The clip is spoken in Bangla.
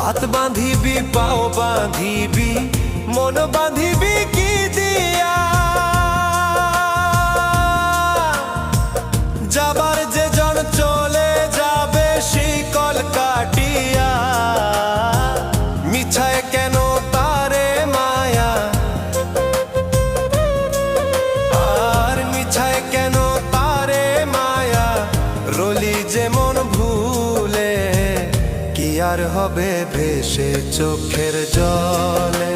হাত বাঁধিবি পাও বাঁধিবি মন বাঁধিবি কি দিয়া যাবার যে জন চলে যাবে শিকল কাটিয়া মিছায় কেন তারে মায়া আর মিছায় কেন তারে মায়া রলি যেমন ভুলে কি আর হবে ভেসে চোখের জলে